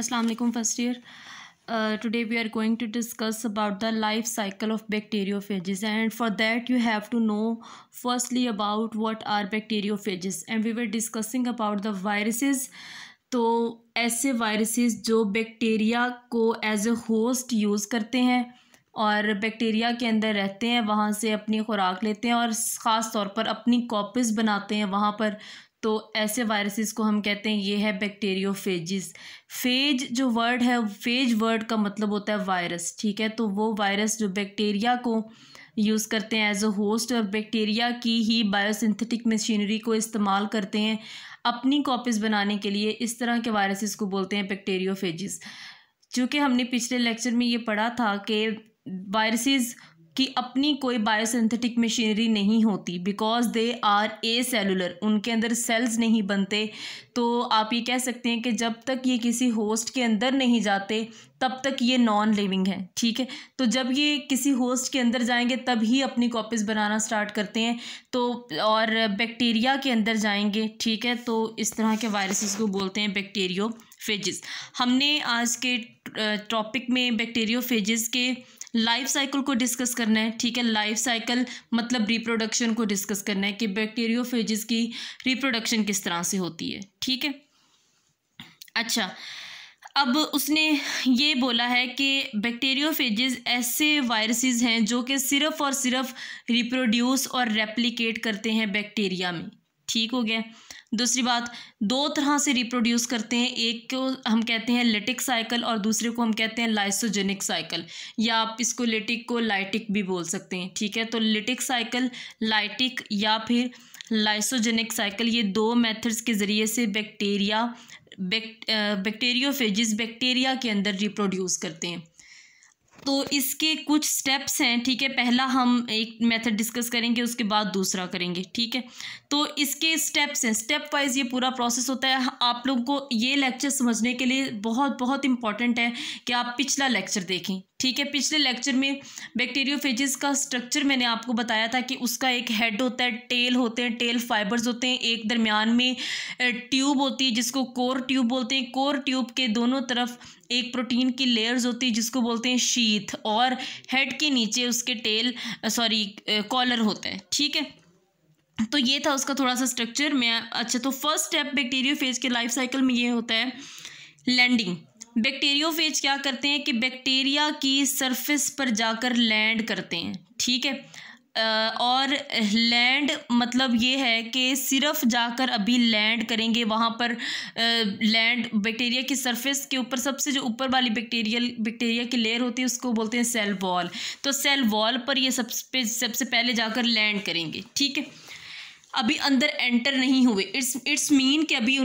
Assalamu alaikum first year. Today we are going to discuss about the life cycle of bacteriophages, and for that you have to know firstly about what are bacteriophages, and we were discussing about the viruses. तो ऐसे viruses जो bacteria को as a host use करते हैं और bacteria के अंदर रहते हैं, वहाँ से अपनी खुराक लेते हैं और ख़ास तौर पर अपनी कॉपीज़ बनाते हैं वहाँ पर। तो ऐसे वायरसेस को हम कहते हैं ये है बैक्टीरियोफेजिस। फेज जो वर्ड है, फेज वर्ड का मतलब होता है वायरस, ठीक है। तो वो वायरस जो बैक्टीरिया को यूज़ करते हैं एज अ होस्ट और बैक्टीरिया की ही बायोसिंथेटिक मशीनरी को इस्तेमाल करते हैं अपनी कॉपीज़ बनाने के लिए, इस तरह के वायरसेस को बोलते हैं बैक्टीरियोफेजिस। चूँकि हमने पिछले लेक्चर में ये पढ़ा था कि वायरसेस की अपनी कोई बायोसिंथेटिक मशीनरी नहीं होती, because they are acellular, उनके अंदर सेल्स नहीं बनते। तो आप ये कह सकते हैं कि जब तक ये किसी होस्ट के अंदर नहीं जाते तब तक ये नॉन लिविंग है, ठीक है। तो जब ये किसी होस्ट के अंदर जाएंगे तब ही अपनी कॉपीज़ बनाना स्टार्ट करते हैं, तो और बैक्टीरिया के अंदर जाएंगे, ठीक है। तो इस तरह के वायरसेस को बोलते हैं बैक्टीरियोफेजिस। हमने आज के टॉपिक में बैक्टीरियोफेजिस के लाइफ साइकिल को डिस्कस करना है, ठीक है। लाइफ साइकिल मतलब रिप्रोडक्शन को डिस्कस करना है कि बैक्टीरियोफेजिस की रिप्रोडक्शन किस तरह से होती है, ठीक है। अच्छा, अब उसने ये बोला है कि बैक्टीरियोफेजिस ऐसे वायरसेस हैं जो कि सिर्फ़ और सिर्फ रिप्रोड्यूस और रेप्लिकेट करते हैं बैक्टीरिया में, ठीक हो गया। दूसरी बात, दो तरह से रिप्रोड्यूस करते हैं, एक को हम कहते हैं लिटिक साइकिल और दूसरे को हम कहते हैं लाइसोजेनिक साइकिल, या आप इसको लिटिक को लाइटिक भी बोल सकते हैं, ठीक है। तो लिटिक साइकिल, लाइटिक या फिर लाइसोजेनिक साइकिल, ये दो मेथड्स के ज़रिए से बैक्टीरियोफेजिस बैक्टीरिया के अंदर रिप्रोड्यूस करते हैं। तो इसके कुछ स्टेप्स हैं, ठीक है। पहला हम एक मेथड डिस्कस करेंगे, उसके बाद दूसरा करेंगे, ठीक है। तो इसके स्टेप्स हैं, स्टेप वाइज ये पूरा प्रोसेस होता है। आप लोगों को ये लेक्चर समझने के लिए बहुत बहुत इंपॉर्टेंट है कि आप पिछला लेक्चर देखें, ठीक है। पिछले लेक्चर में बैक्टीरियोफेजिस का स्ट्रक्चर मैंने आपको बताया था कि उसका एक हेड होता है, टेल होते हैं, टेल फाइबर्स होते हैं, एक दरमियान में ट्यूब होती है जिसको कोर ट्यूब बोलते हैं। कोर ट्यूब के दोनों तरफ एक प्रोटीन की लेयर्स होती है जिसको बोलते हैं शीथ, और हेड के नीचे उसके कॉलर होता है, ठीक है। तो ये था उसका थोड़ा सा स्ट्रक्चर में। अच्छा, तो फर्स्ट स्टेप बैक्टीरियोफेज के लाइफ साइकिल में ये होता है लैंडिंग। बैक्टीरियोफेज क्या करते हैं कि बैक्टीरिया की सरफेस पर जाकर लैंड करते हैं, ठीक है। और लैंड मतलब ये है कि सिर्फ जाकर अभी लैंड करेंगे वहाँ पर। लैंड बैक्टीरिया की सरफेस के ऊपर सबसे जो ऊपर वाली बैक्टीरिया की लेयर होती है उसको बोलते हैं सेल वॉल। तो सेल वॉल पर ये सबसे पहले जाकर लैंड करेंगे, ठीक है। अभी अंदर एंटर नहीं हुए, इट्स मीन कि अभी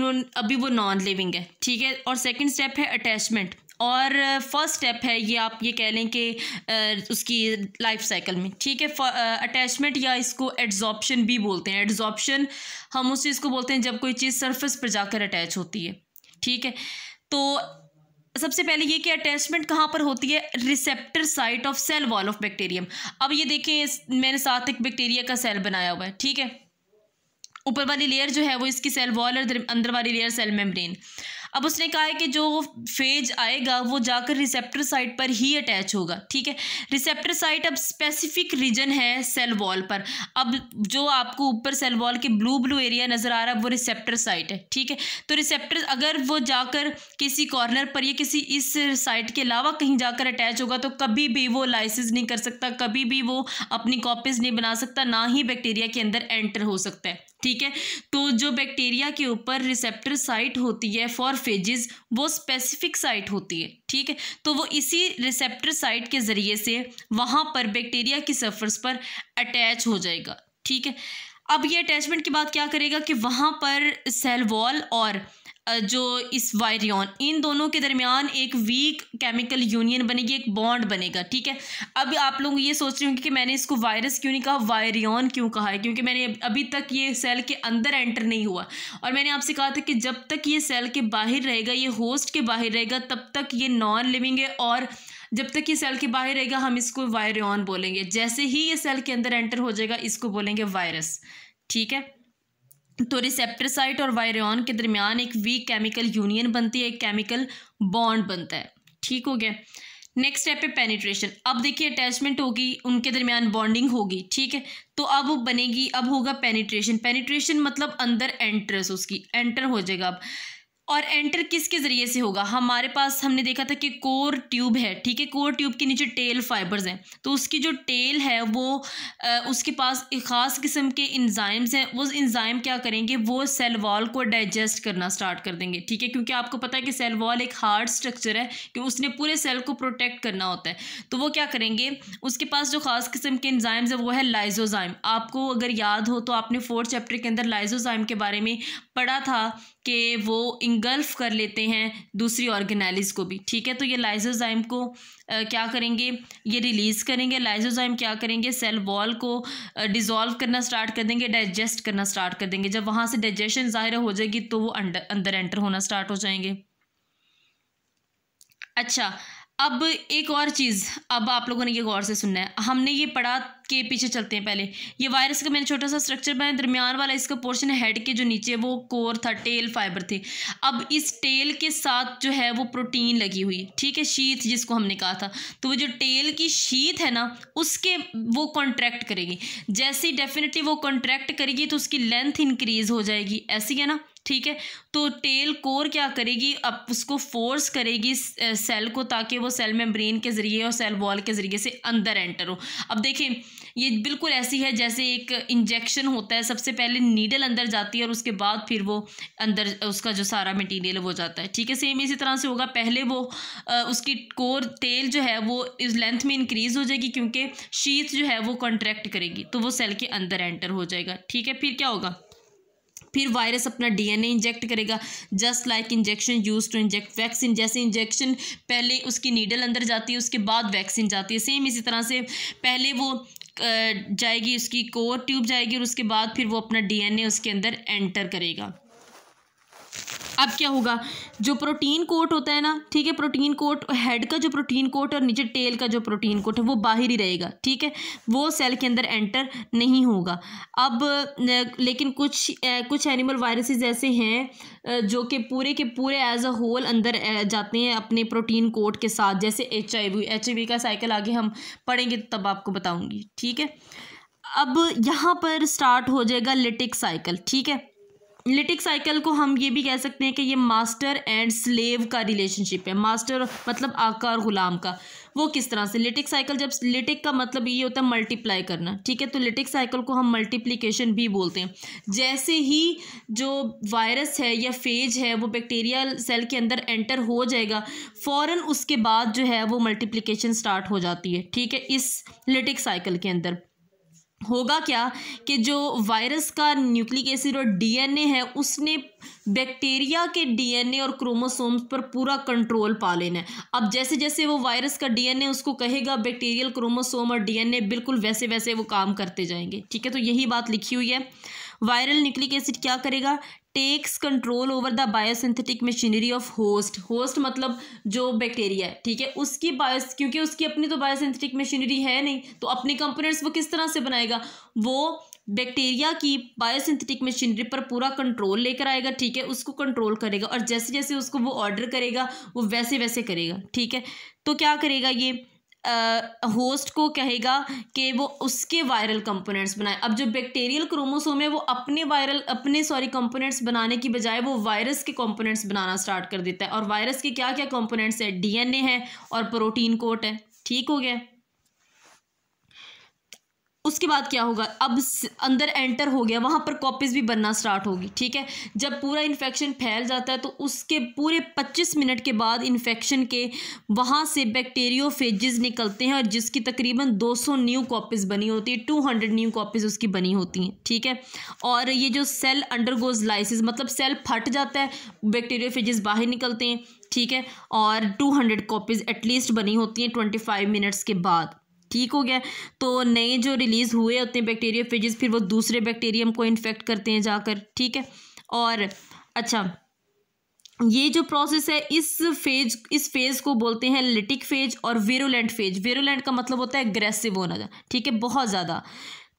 वो नॉन लिविंग है, ठीक है। और सेकंड स्टेप है अटैचमेंट, और फर्स्ट स्टेप है ये आप ये कह लें कि उसकी लाइफ साइकिल में, ठीक है। अटैचमेंट या इसको एड्जॉर्प्शन भी बोलते हैं। एड्जॉर्प्शन हम उस चीज़ को बोलते हैं जब कोई चीज़ सरफेस पर जाकर अटैच होती है, ठीक है। तो सबसे पहले ये कि अटैचमेंट कहाँ पर होती है, receptor site of cell wall of bacterium. अब ये देखें, मैंने साथ एक बैक्टीरिया का सेल बनाया हुआ है, ठीक है। ऊपर वाली लेयर जो है वो इसकी सेल वॉल और अंदर वाली लेयर सेल मेम्ब्रेन। अब उसने कहा है कि जो फेज आएगा वो जाकर रिसेप्टर साइट पर ही अटैच होगा, ठीक है। रिसेप्टर साइट अब स्पेसिफिक रीजन है सेल वॉल पर। अब जो आपको ऊपर सेल वॉल के ब्लू एरिया नज़र आ रहा है वो रिसेप्टर साइट है, ठीक है। तो रिसेप्टर अगर वो जाकर किसी कॉर्नर पर या किसी इस साइट के अलावा कहीं जाकर अटैच होगा तो कभी भी वो लाइसिस नहीं कर सकता, कभी भी वो अपनी कॉपीज़ नहीं बना सकता, ना ही बैक्टीरिया के अंदर एंटर हो सकता है, ठीक है। तो जो बैक्टीरिया के ऊपर रिसेप्टर साइट होती है फॉर फेजिस वो स्पेसिफिक साइट होती है, ठीक है। तो वो इसी रिसेप्टर साइट के ज़रिए से वहाँ पर बैक्टीरिया की सरफेस पर अटैच हो जाएगा, ठीक है। अब ये अटैचमेंट के बाद क्या करेगा कि वहाँ पर सेल वॉल और जो इस वायरियन, इन दोनों के दरमियान एक वीक केमिकल यूनियन बनेगी, एक बॉन्ड बनेगा, ठीक है। अब आप लोग ये सोच रहे होंगे कि मैंने इसको वायरस क्यों नहीं कहा, वायरियन क्यों कहा है, क्योंकि मैंने अभी तक ये सेल के अंदर एंटर नहीं हुआ, और मैंने आपसे कहा था कि जब तक ये सेल के बाहर रहेगा, ये होस्ट के बाहर रहेगा, तब तक ये नॉन लिविंग है, और जब तक ये सेल के बाहर रहेगा हम इसको वायरियन बोलेंगे। जैसे ही ये सेल के अंदर एंटर हो जाएगा इसको बोलेंगे वायरस, ठीक है। तो रिसेप्टर साइट और वायरियन के दरमियान एक वीक केमिकल यूनियन बनती है, एक केमिकल बॉन्ड बनता है। ठीक हो गया। नेक्स्ट स्टेप है पेनिट्रेशन। अब देखिए अटैचमेंट होगी, उनके दरमियान बॉन्डिंग होगी, ठीक है, तो अब बनेगी, अब होगा पेनिट्रेशन। पेनिट्रेशन मतलब अंदर एंट्रेंस, उसकी एंटर हो जाएगा अब। और एंटर किसके ज़रिए से होगा? हमारे पास हमने देखा था कि कोर ट्यूब है, ठीक है, कोर ट्यूब के नीचे टेल फाइबर्स हैं, तो उसकी जो टेल है वो उसके पास एक ख़ास किस्म के इंजाइम्स हैं। वो इंजाइम क्या करेंगे? वो सेल वॉल को डाइजेस्ट करना स्टार्ट कर देंगे, ठीक है, क्योंकि आपको पता है कि सेल वॉल एक हार्ड स्ट्रक्चर है कि उसने पूरे सेल को प्रोटेक्ट करना होता है। तो वो क्या करेंगे? उसके पास जो ख़ास किस्म के इंजाइम्स है वो है लाइजोजाइम। आपको अगर याद हो तो आपने 4th चैप्टर के अंदर लाइजोजाइम के बारे में पढ़ा था कि वो इंगल्फ कर लेते हैं दूसरी ऑर्गेनेलिस को भी, ठीक है। तो ये लाइजोजाइम को क्या करेंगे? ये रिलीज़ करेंगे। लाइजोजाइम क्या करेंगे? सेल वॉल को डिज़ोल्व करना स्टार्ट कर देंगे, डाइजेस्ट करना स्टार्ट कर देंगे। जब वहाँ से डाइजेशन ज़ाहिर हो जाएगी तो वो अंदर एंटर होना स्टार्ट हो जाएंगे। अच्छा, अब एक और चीज़, अब आप लोगों ने ये गौर से सुनना है। हमने ये पढ़ा के पीछे चलते हैं पहले। ये वायरस का मैंने छोटा सा स्ट्रक्चर बनाया, दरमियान वाला इसका पोर्शन हेड के जो नीचे वो कोर था, टेल फाइबर थे। अब इस टेल के साथ जो है वो प्रोटीन लगी हुई, ठीक है, शीथ जिसको हमने कहा था। तो वो जो टेल की शीथ है ना, उसके वो कॉन्ट्रैक्ट करेगी। जैसे ही डेफिनेटली वो कॉन्ट्रैक्ट करेगी तो उसकी लेंथ इंक्रीज हो जाएगी, ऐसी है ना, ठीक है। तो टेल कोर क्या करेगी? अब उसको फोर्स करेगी सेल को, ताकि वो सेल मेम्ब्रेन के ज़रिए और सेल वॉल के ज़रिए से अंदर एंटर हो। अब देखें, ये बिल्कुल ऐसी है जैसे एक इंजेक्शन होता है, सबसे पहले नीडल अंदर जाती है और उसके बाद फिर वो अंदर उसका जो सारा मटेरियल वो जाता है, ठीक है। सेम इसी तरह से होगा। पहले वो उसकी कोर टेल जो है वो इस लेंथ में इंक्रीज़ हो जाएगी, क्योंकि शीथ जो है वो कॉन्ट्रैक्ट करेगी, तो वो सेल के अंदर एंटर हो जाएगा, ठीक है। फिर क्या होगा? फिर वायरस अपना डीएनए इंजेक्ट करेगा, just like injection use to inject vaccine. जैसे इंजेक्शन पहले उसकी नीडल अंदर जाती है, उसके बाद वैक्सीन जाती है, सेम इसी तरह से पहले वो जाएगी, उसकी कोर ट्यूब जाएगी और उसके बाद फिर वो अपना डीएनए उसके अंदर एंटर करेगा। अब क्या होगा? जो प्रोटीन कोट होता है ना, ठीक है, प्रोटीन कोट, हेड का जो प्रोटीन कोट और नीचे टेल का जो प्रोटीन कोट है वो बाहर ही रहेगा, ठीक है, वो सेल के अंदर एंटर नहीं होगा। अब लेकिन कुछ एनिमल वायरसेस ऐसे हैं जो कि पूरे एज अ होल अंदर जाते हैं अपने प्रोटीन कोट के साथ, जैसे HIV का साइकिल आगे हम पढ़ेंगे तब आपको बताऊंगी, ठीक है। अब यहाँ पर स्टार्ट हो जाएगा लिटिक साइकिल, ठीक है। लिटिक साइकिल को हम ये भी कह सकते हैं कि ये मास्टर एंड स्लेव का रिलेशनशिप है। मास्टर मतलब आका और गुलाम का। वो किस तरह से? लिटिक साइकिल, जब लिटिक का मतलब ये होता है मल्टीप्लाई करना, ठीक है, तो लिटिक साइकिल को हम मल्टीप्लिकेशन भी बोलते हैं। जैसे ही जो वायरस है या फेज है वो बैक्टीरिया सेल के अंदर एंटर हो जाएगा, फ़ौरन उसके बाद जो है वो मल्टीप्लिकेशन स्टार्ट हो जाती है, ठीक है। इस लिटिक साइकिल के अंदर होगा क्या कि जो वायरस का न्यूक्लिक एसिड और डीएनए है उसने बैक्टीरिया के डीएनए और क्रोमोसोम्स पर पूरा कंट्रोल पा लेना है। अब जैसे जैसे वो वायरस का डीएनए उसको कहेगा, बैक्टीरियल क्रोमोसोम और डीएनए बिल्कुल वैसे वैसे वो काम करते जाएंगे, ठीक है। तो यही बात लिखी हुई है। वायरल न्यूक्लिक एसिड क्या करेगा? Takes control over the biosynthetic machinery of host. Host मतलब जो बैक्टीरिया है, ठीक है, उसकी क्योंकि उसकी अपनी तो बायोसिंथेटिक मशीनरी है नहीं, तो अपने कंपोनेंट्स वो किस तरह से बनाएगा? वो बैक्टीरिया की बायोसिंथेटिक मशीनरी पर पूरा कंट्रोल लेकर आएगा, ठीक है, उसको कंट्रोल करेगा और जैसे जैसे उसको वो ऑर्डर करेगा वो वैसे वैसे करेगा, ठीक है। तो क्या करेगा? ये होस्ट को कहेगा कि वो उसके वायरल कंपोनेंट्स बनाए। अब जो बैक्टीरियल क्रोमोसोम है वो अपने कंपोनेंट्स बनाने की बजाय वो वायरस के कंपोनेंट्स बनाना स्टार्ट कर देता है। और वायरस के क्या क्या कंपोनेंट्स है? डीएनए है और प्रोटीन कोट है, ठीक हो गया। उसके बाद क्या होगा? अब अंदर एंटर हो गया, वहाँ पर कॉपीज भी बनना स्टार्ट होगी, ठीक है। जब पूरा इन्फेक्शन फैल जाता है तो उसके पूरे 25 मिनट के बाद इन्फेक्शन के वहाँ से बैक्टीरियोफेजेस निकलते हैं और जिसकी तकरीबन 200 न्यू कॉपीज़ बनी होती है, 200 न्यू कॉपीज़ उसकी बनी होती हैं, ठीक है। और ये जो सेल अंडरगोज लाइसिस मतलब सेल फट जाता है, बैक्टीरियोफेजेस बाहर निकलते हैं, ठीक है, और 200 कॉपीज़ एटलीस्ट बनी होती हैं 25 मिनट्स के बाद, ठीक हो गया। तो नए जो रिलीज़ हुए होते हैं बैक्टीरियोफेजेस फिर वो दूसरे बैक्टीरियम को इन्फेक्ट करते हैं जाकर, ठीक है। और अच्छा, ये जो प्रोसेस है इस फेज को बोलते हैं लिटिक फेज और विरुलेंट फेज। विरुलेंट का मतलब होता है एग्रेसिव होना, ठीक है, बहुत ज़्यादा।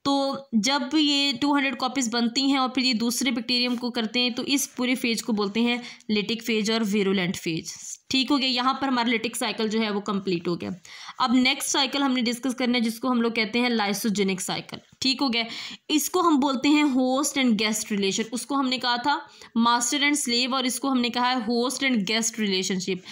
तो जब ये 200 कॉपीज़ बनती हैं और फिर ये दूसरे बैक्टीरियम को करते हैं तो इस पूरे फेज को बोलते हैं लिटिक फेज और विरुलेंट फेज। ठीक हो गया, यहाँ पर हमारा लिटिक साइकिल जो है वो कंप्लीट हो गया। अब नेक्स्ट साइकिल हमने डिस्कस करना है जिसको हम लोग कहते हैं लाइसोजेनिक साइकिल। ठीक हो गया, इसको हम बोलते हैं होस्ट एंड गेस्ट रिलेशन। उसको हमने कहा था मास्टर एंड स्लेव और इसको हमने कहा है होस्ट एंड गेस्ट रिलेशनशिप।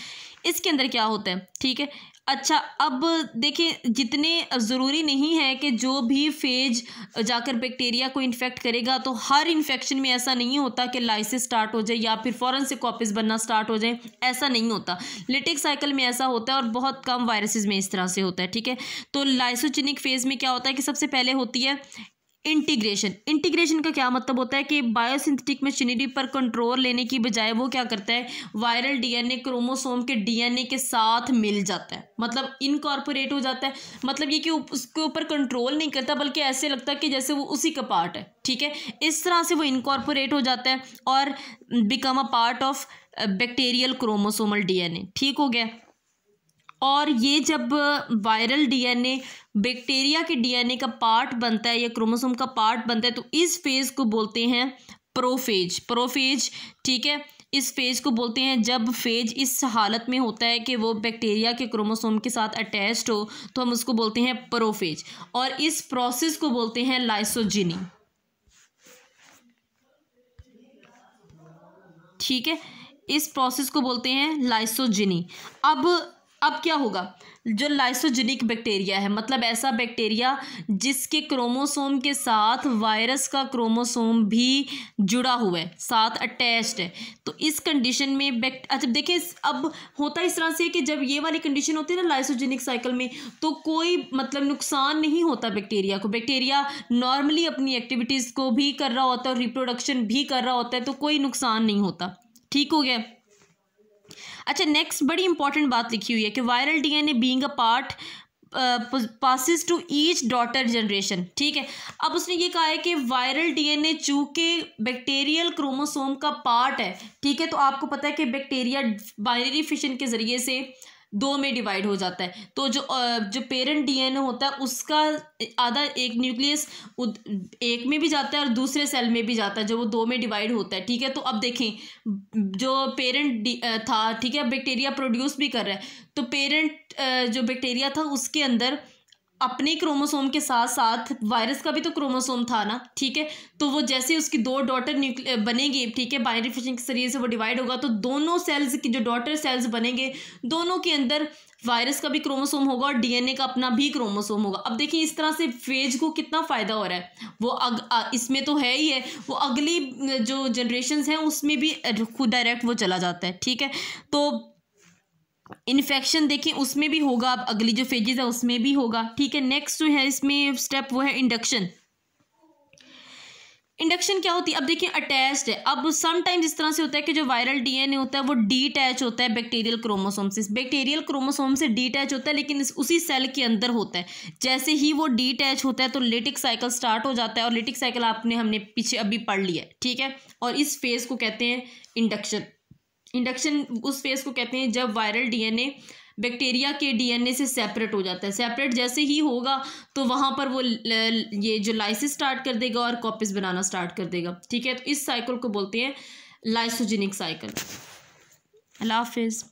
इसके अंदर क्या होता है, ठीक है। अच्छा, अब देखिए, जितने ज़रूरी नहीं है कि जो भी फेज जाकर बैक्टीरिया को इन्फेक्ट करेगा तो हर इन्फेक्शन में ऐसा नहीं होता कि लाइसिस स्टार्ट हो जाए या फिर फ़ौरन से कॉपीज़ बनना स्टार्ट हो जाए, ऐसा नहीं होता। लिटिक साइकिल में ऐसा होता है और बहुत कम वायरसेस में इस तरह से होता है। ठीक है, तो लाइसोजेनिक फेज़ में क्या होता है कि सबसे पहले होती है इंटीग्रेशन। इंटीग्रेशन का क्या मतलब होता है कि बायोसिंथेटिक मशीनरी पर कंट्रोल लेने की बजाय वो क्या करता है, वायरल डीएनए क्रोमोसोम के डीएनए के साथ मिल जाता है, मतलब इनकॉर्पोरेट हो जाता है। मतलब ये कि उसके ऊपर कंट्रोल नहीं करता बल्कि ऐसे लगता है कि जैसे वो उसी का पार्ट है। ठीक है, इस तरह से वो इनकॉर्पोरेट हो जाता है और become a part of bacterial chromosomal DNA. ठीक हो गया, और ये जब वायरल डीएनए बैक्टीरिया के डीएनए का पार्ट बनता है या क्रोमोसोम का पार्ट बनता है तो इस फेज को बोलते हैं प्रोफेज। प्रोफेज, ठीक है, इस फेज को बोलते हैं जब फेज इस हालत में होता है कि वो बैक्टीरिया के क्रोमोसोम के साथ अटैच्ड हो तो हम उसको बोलते हैं प्रोफेज, और इस प्रोसेस को बोलते हैं लाइसोजिनी। ठीक है, इस प्रोसेस को बोलते हैं लाइसोजिनी। अब क्या होगा, जो लाइसोजेनिक बैक्टीरिया है, मतलब ऐसा बैक्टीरिया जिसके क्रोमोसोम के साथ वायरस का क्रोमोसोम भी जुड़ा हुआ है, साथ अटैच्ड है, तो इस कंडीशन में अच्छा देखिए, अब होता है इस तरह से कि जब ये वाली कंडीशन होती है ना लाइसोजेनिक साइकिल में, तो कोई मतलब नुकसान नहीं होता बैक्टीरिया को। बैक्टीरिया नॉर्मली अपनी एक्टिविटीज़ को भी कर रहा होता है और रिप्रोडक्शन भी कर रहा होता है, तो कोई नुकसान नहीं होता। ठीक हो गया। अच्छा, नेक्स्ट बड़ी इंपॉर्टेंट बात लिखी हुई है कि viral DNA being a part passes to each daughter generation. ठीक है, अब उसने ये कहा है कि वायरल डीएनए चूंकि बैक्टीरियल क्रोमोसोम का पार्ट है, ठीक है, तो आपको पता है कि बैक्टीरिया बाइनरी फिशन के ज़रिए से दो में डिवाइड हो जाता है। तो जो पेरेंट डीएनए होता है उसका आधा एक न्यूक्लियस एक में भी जाता है और दूसरे सेल में भी जाता है, जो वो दो में डिवाइड होता है। ठीक है, तो अब देखें, जो पेरेंट था, ठीक है, बैक्टीरिया प्रोड्यूस भी कर रहा है, तो पेरेंट जो बैक्टीरिया था उसके अंदर अपने क्रोमोसोम के साथ साथ वायरस का भी तो क्रोमोसोम था ना। ठीक है, तो वो जैसे उसकी दो डॉटर बनेगी, ठीक है, बाइनरी फिशन के जरिए से वो डिवाइड होगा, तो दोनों सेल्स की जो डॉटर सेल्स बनेंगे, दोनों के अंदर वायरस का भी क्रोमोसोम होगा और डीएनए का अपना भी क्रोमोसोम होगा। अब देखिए इस तरह से फेज को कितना फ़ायदा हो रहा है, वो इसमें तो है ही है, वो अगली जो जनरेशन्स हैं उसमें भी खुद डायरेक्ट वो चला जाता है। ठीक है, तो इन्फेक्शन देखें उसमें भी होगा, अब अगली जो फेजेस है उसमें भी होगा। ठीक है, नेक्स्ट जो है इसमें स्टेप वो है इंडक्शन। इंडक्शन क्या होती है, अब देखिए अटैच्ड है। अब समटाइम्स इस तरह से होता है कि जो वायरल डीएनए होता है वो डीटैच होता है बैक्टीरियल क्रोमोसोम से। बैक्टीरियल क्रोमोसोम से डीटैच होता है लेकिन उसी सेल के अंदर होता है। जैसे ही वो डीटैच होता है तो लिटिक साइकिल स्टार्ट हो जाता है, और लिटिक साइकिल हमने पीछे अभी पढ़ लिया है। ठीक है, और इस फेज को कहते हैं इंडक्शन। इंडक्शन उस फेज को कहते हैं जब वायरल डीएनए बैक्टीरिया के डीएनए से सेपरेट हो जाता है। सेपरेट जैसे ही होगा तो वहाँ पर वो ये जो लाइसिस स्टार्ट कर देगा और कॉपीज बनाना स्टार्ट कर देगा। ठीक है, तो इस साइकिल को बोलते हैं लाइसोजेनिक साइकिल। अल्लाह हाफिज़।